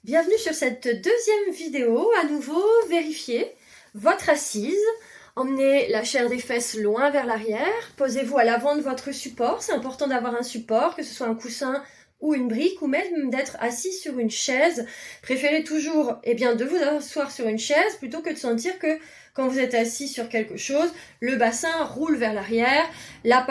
Bienvenue sur cette deuxième vidéo. À nouveau, vérifiez votre assise. Emmenez la chair des fesses loin vers l'arrière. Posez-vous à l'avant de votre support. C'est important d'avoir un support, que ce soit un coussin ou une brique, ou même d'être assis sur une chaise. Préférez toujours de vous asseoir sur une chaise plutôt que de sentir que quand vous êtes assis sur quelque chose, le bassin roule vers l'arrière, la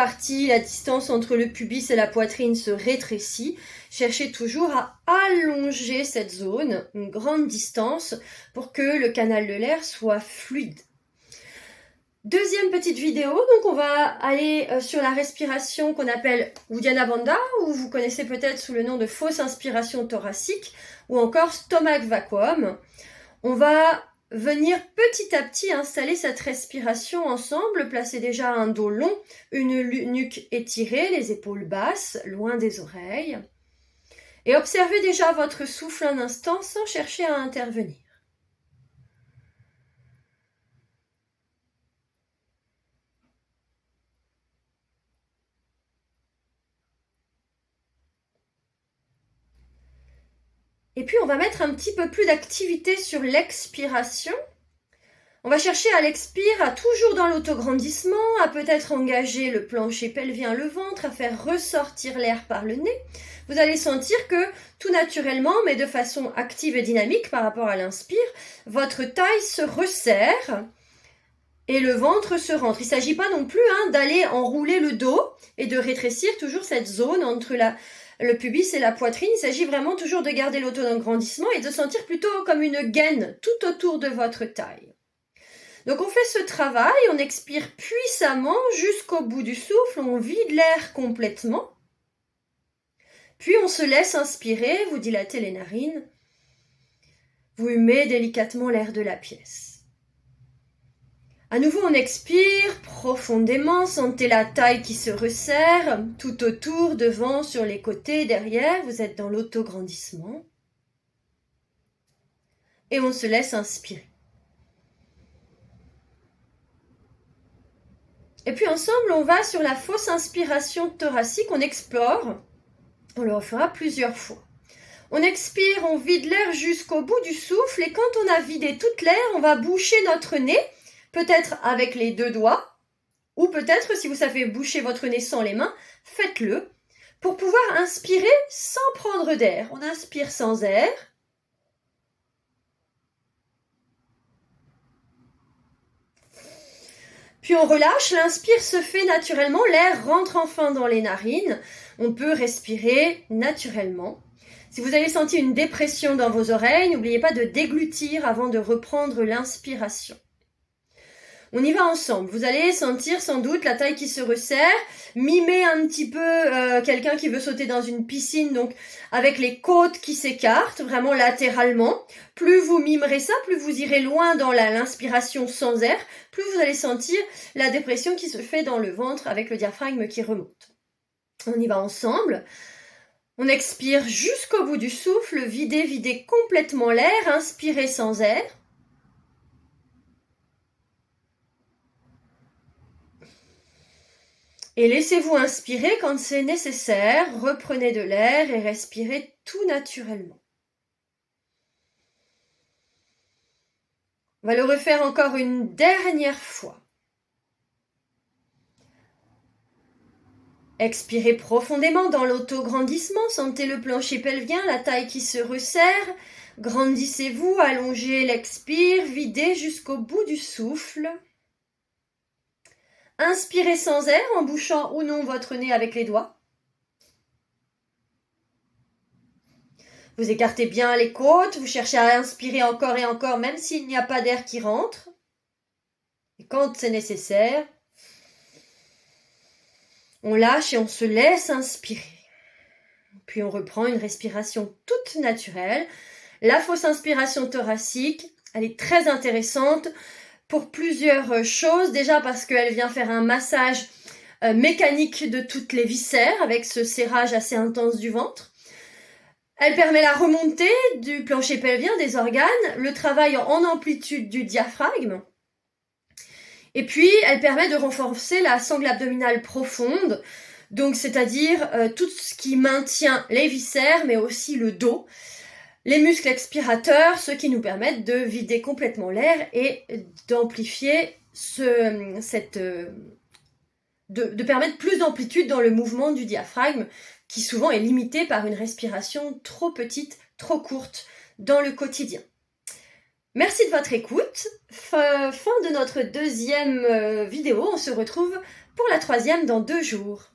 distance entre le pubis et la poitrine se rétrécit. Cherchez toujours à allonger cette zone, une grande distance, pour que le canal de l'air soit fluide. Deuxième petite vidéo, donc on va aller sur la respiration qu'on appelle Uddiyana Bandha, ou vous connaissez peut-être sous le nom de fausse inspiration thoracique, ou encore stomach vacuum. On va venir petit à petit installer cette respiration ensemble. Placez déjà un dos long, une nuque étirée, les épaules basses, loin des oreilles. Et observez déjà votre souffle un instant sans chercher à intervenir. Et puis on va mettre un petit peu plus d'activité sur l'expiration. On va chercher à l'expire, à toujours dans l'autograndissement, à peut-être engager le plancher pelvien, le ventre, à faire ressortir l'air par le nez. Vous allez sentir que tout naturellement, mais de façon active et dynamique par rapport à l'inspire, votre taille se resserre et le ventre se rentre. Il ne s'agit pas non plus d'aller enrouler le dos et de rétrécir toujours cette zone entre le pubis et la poitrine. Il s'agit vraiment toujours de garder l'autograndissement et de sentir plutôt comme une gaine tout autour de votre taille. Donc on fait ce travail, on expire puissamment jusqu'au bout du souffle, on vide l'air complètement. Puis on se laisse inspirer, vous dilatez les narines, vous humez délicatement l'air de la pièce. À nouveau on expire profondément, sentez la taille qui se resserre, tout autour, devant, sur les côtés, derrière, vous êtes dans l'autograndissement. Et on se laisse inspirer. Et puis ensemble, on va sur la fausse inspiration thoracique, on explore, on le refera plusieurs fois. On expire, on vide l'air jusqu'au bout du souffle et quand on a vidé toute l'air, on va boucher notre nez, peut-être avec les deux doigts, ou peut-être si vous savez boucher votre nez sans les mains, faites-le, pour pouvoir inspirer sans prendre d'air. On inspire sans air. Puis on relâche, l'inspire se fait naturellement, l'air rentre enfin dans les narines. On peut respirer naturellement. Si vous avez senti une dépression dans vos oreilles, n'oubliez pas de déglutir avant de reprendre l'inspiration. On y va ensemble. Vous allez sentir sans doute la taille qui se resserre, mimer un petit peu quelqu'un qui veut sauter dans une piscine, donc avec les côtes qui s'écartent, vraiment latéralement. Plus vous mimerez ça, plus vous irez loin dans l'inspiration sans air, plus vous allez sentir la dépression qui se fait dans le ventre avec le diaphragme qui remonte. On y va ensemble. On expire jusqu'au bout du souffle, videz complètement l'air, inspirez sans air. Et laissez-vous inspirer quand c'est nécessaire, reprenez de l'air et respirez tout naturellement. On va le refaire encore une dernière fois. Expirez profondément dans l'autograndissement, sentez le plancher pelvien, la taille qui se resserre. Grandissez-vous, allongez l'expire, videz jusqu'au bout du souffle. Inspirez sans air en bouchant ou non votre nez avec les doigts. Vous écartez bien les côtes, vous cherchez à inspirer encore et encore même s'il n'y a pas d'air qui rentre. Et quand c'est nécessaire, on lâche et on se laisse inspirer. Puis on reprend une respiration toute naturelle. La fausse inspiration thoracique, elle est très intéressante pour plusieurs choses. Déjà parce qu'elle vient faire un massage mécanique de toutes les viscères avec ce serrage assez intense du ventre. Elle permet la remontée du plancher pelvien, des organes, le travail en amplitude du diaphragme. Et puis, elle permet de renforcer la sangle abdominale profonde, donc c'est-à-dire tout ce qui maintient les viscères, mais aussi le dos. Les muscles expirateurs, ceux qui nous permettent de vider complètement l'air et d'amplifier de permettre plus d'amplitude dans le mouvement du diaphragme, qui souvent est limité par une respiration trop petite, trop courte dans le quotidien. Merci de votre écoute. Fin de notre deuxième vidéo. On se retrouve pour la troisième dans 2 jours.